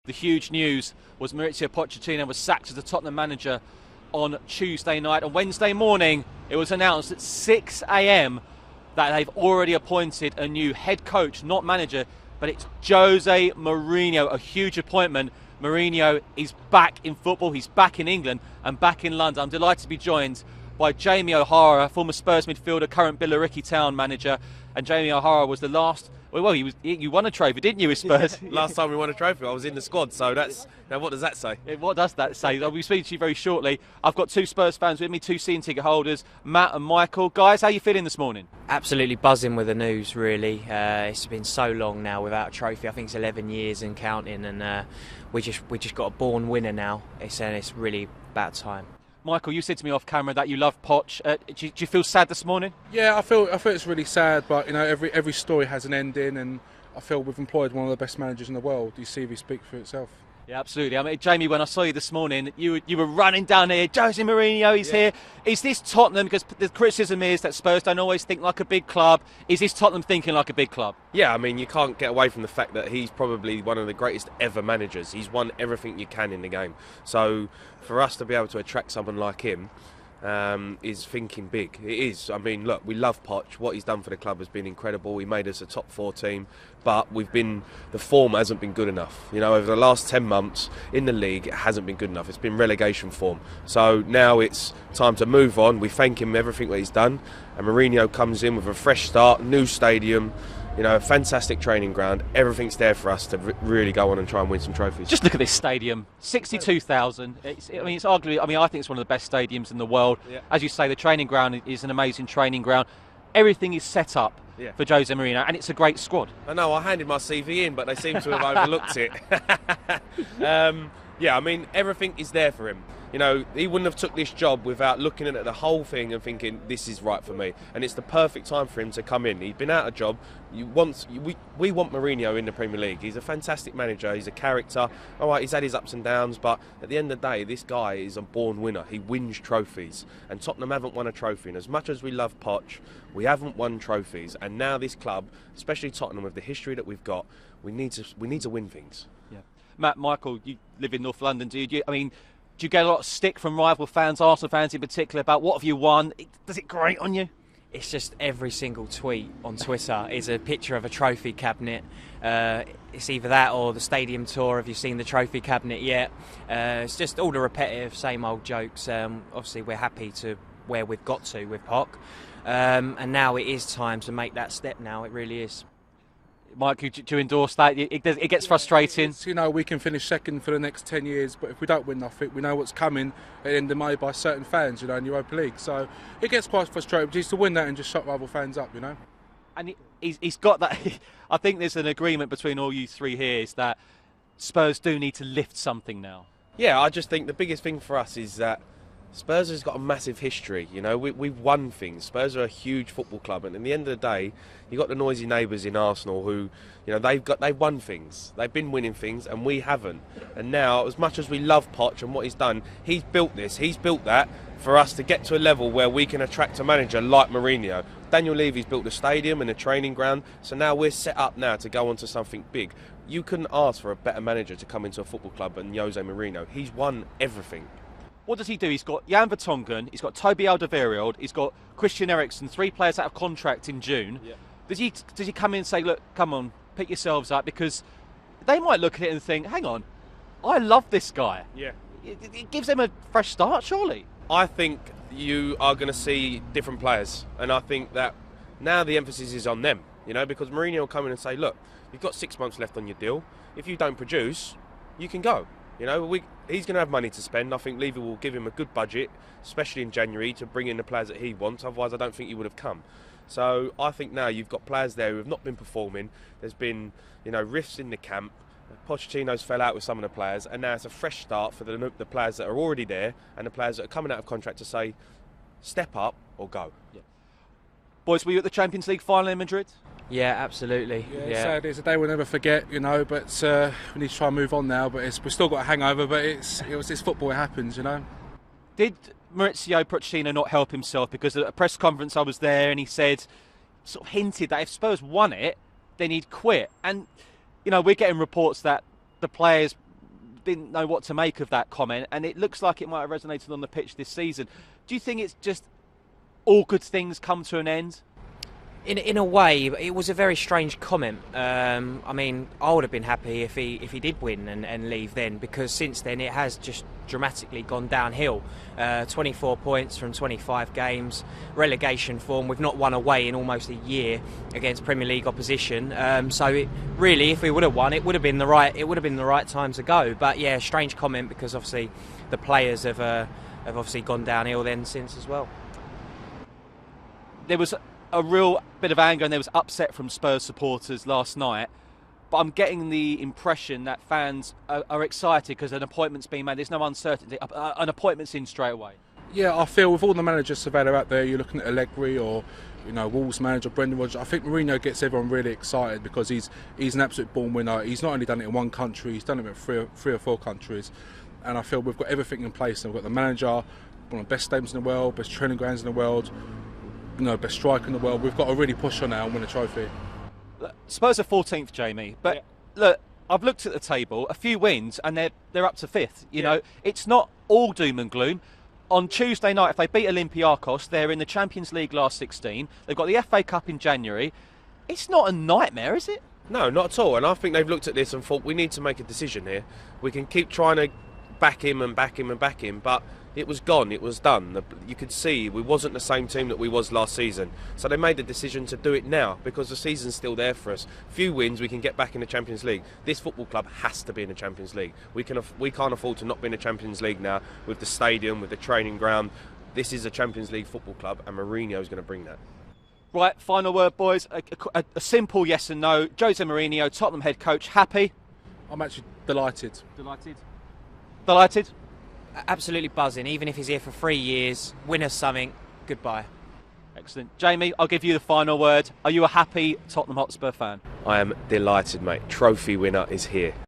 The huge news was Maurizio Pochettino was sacked as the Tottenham manager on Tuesday night. On Wednesday morning, it was announced at 6 a.m. that they've already appointed a new head coach, not manager, but it's Jose Mourinho, a huge appointment. Mourinho is back in football, he's back in England and back in London. I'm delighted to be joined by Jamie O'Hara, former Spurs midfielder, current Billericay Town manager. And Jamie O'Hara was the last... Well, you won a trophy, didn't you, with Spurs? Last time we won a trophy, I was in the squad, so that's... Now, what does that say? What does that say? I'll be speaking to you very shortly. I've got two Spurs fans with me, two season ticket holders, Matt and Michael. Guys, how are you feeling this morning? Absolutely buzzing with the news, really. It's been so long now without a trophy. I think it's 11 years and counting, and we just got a born winner now. It's really about time. Michael, you said to me off camera that you love Poch. Do you feel sad this morning? Yeah, I feel it's really sad, but you know, every story has an ending, and I feel we've employed one of the best managers in the world. The CV speaks for itself. Yeah, absolutely. I mean, Jamie, when I saw you this morning, you were running down here. Jose Mourinho, he's here. Is this Tottenham? Because the criticism is that Spurs don't always think like a big club. Is this Tottenham thinking like a big club? Yeah, I mean, you can't get away from the fact that he's probably one of the greatest ever managers. He's won everything you can in the game. So for us to be able to attract someone like him is thinking big. It is. I mean, look, we love Poch. What he's done for the club has been incredible. He made us a top 4 team, but the form hasn't been good enough. You know, over the last 10 months in the league, it hasn't been good enough. It's been relegation form. So now it's time to move on. We thank him for everything that he's done, and Mourinho comes in with a fresh start, new stadium, you know, a fantastic training ground. Everything's there for us to really go on and try and win some trophies. Just look at this stadium, 62,000. It's arguably. I mean, I think it's one of the best stadiums in the world. Yeah. As you say, the training ground is an amazing training ground. Everything is set up for Jose Mourinho, and it's a great squad. I know. I handed my CV in, but they seem to have overlooked it. Yeah, I mean, everything is there for him. You know, he wouldn't have took this job without looking at the whole thing and thinking, this is right for me. And it's the perfect time for him to come in. He's been out of job. We want Mourinho in the Premier League. He's a fantastic manager. He's a character. All right, he's had his ups and downs, but at the end of the day, this guy is a born winner. He wins trophies. And Tottenham haven't won a trophy. And as much as we love Poch, we haven't won trophies. And now this club, especially Tottenham, with the history that we've got, we need to win things. Yeah. Matt, Michael, you live in North London, do you? I mean, do you get a lot of stick from rival fans, Arsenal fans in particular, about what have you won? Does it grate on you? It's just every single tweet on Twitter is a picture of a trophy cabinet. It's either that or the stadium tour. Have you seen the trophy cabinet yet? It's just all the repetitive, same old jokes. Obviously, we're happy to where we've got to with Poch. And now it is time to make that step now. It really is. Mike, do you endorse that? It gets frustrating. You know, we can finish second for the next 10 years, but if we don't win nothing, we know what's coming at the end of May by certain fans, you know, in the Europa League. So it gets quite frustrating. But he's to win that and just shut rival fans up, you know. And he's got that. I think there's an agreement between all you three here is that Spurs do need to lift something now. Yeah, I just think the biggest thing for us is that Spurs has got a massive history. You know, we've won things. Spurs are a huge football club, and at the end of the day, you've got the noisy neighbours in Arsenal who, you know, they've won things. They've been winning things, and we haven't. And now, as much as we love Poch and what he's done, he's built this. He's built that for us to get to a level where we can attract a manager like Mourinho. Daniel Levy's built the stadium and the training ground, so now we're set up now to go on to something big. You couldn't ask for a better manager to come into a football club than Jose Mourinho. He's won everything. What does he do? He's got Jan Vertonghen, he's got Toby Alderweireld, he's got Christian Eriksen, 3 players out of contract in June. Yeah. Does he come in and say, look, come on, pick yourselves up? Because they might look at it and think, hang on, I love this guy. Yeah. It gives them a fresh start, surely. I think you are going to see different players, and I think that now the emphasis is on them, you know, because Mourinho will come in and say, look, you've got 6 months left on your deal. If you don't produce, you can go. You know, he's going to have money to spend. I think Levy will give him a good budget, especially in January, to bring in the players that he wants. Otherwise, I don't think he would have come. So I think now you've got players there who have not been performing. There's been, you know, rifts in the camp. Pochettino's fell out with some of the players, and now it's a fresh start for the players that are already there and the players that are coming out of contract to say, step up or go. Yeah. Boys, were you at the Champions League final in Madrid? Yeah, absolutely. Yeah. It's a day we'll never forget, you know, but we need to try and move on now. But we've still got a hangover, but it's football, it happens, you know. Did Maurizio Pochettino not help himself? Because at a press conference I was there and he said, sort of hinted that if Spurs won it, then he'd quit. And, you know, we're getting reports that the players didn't know what to make of that comment, and it looks like it might have resonated on the pitch this season. Do you think it's just all good things come to an end? In a way, it was a very strange comment. I mean, I would have been happy if he did win and leave then, because since then it has just dramatically gone downhill. 24 points from 25 games, relegation form. We've not won away in almost a year against Premier League opposition. So it, really, if we would have won, it would have been the right time to go. But yeah, strange comment, because obviously the players have obviously gone downhill then since as well. There was a real bit of anger and there was upset from Spurs supporters last night, but I'm getting the impression that fans are excited because an appointment's been made. There's no uncertainty. An appointment's in straight away. Yeah, I feel with all the managers Savannah out there, you're looking at Allegri or Wolves manager Brendan Rodgers. I think Mourinho gets everyone really excited because he's an absolute born winner. He's not only done it in one country, he's done it in three or four countries, and I feel we've got everything in place. And we've got the manager, one of the best stadiums in the world, best training grounds in the world, best striker in the world. We've got to really push on now and win a trophy. Spurs are 14th, Jamie, but look, I've looked at the table, a few wins and they're up to 5th. You know, it's not all doom and gloom. On Tuesday night, if they beat Olympiacos, they're in the Champions League last 16. They've got the FA Cup in January. It's not a nightmare, is it? No, not at all. And I think they've looked at this and thought, we need to make a decision here. We can keep trying to back him and back him and back him, but it was gone, it was done. You could see we wasn't the same team that we was last season. So they made the decision to do it now because the season's still there for us. Few wins, we can get back in the Champions League. This football club has to be in the Champions League. We can't afford to not be in the Champions League now with the stadium, with the training ground. This is a Champions League football club and Mourinho's going to bring that. Right, final word, boys. A simple yes and no. Jose Mourinho, Tottenham head coach, happy? I'm actually delighted. Delighted? Absolutely buzzing. Even if he's here for 3 years, win us something, goodbye. Excellent. Jamie, I'll give you the final word. Are you a happy Tottenham Hotspur fan? I am delighted, mate. Trophy winner is here.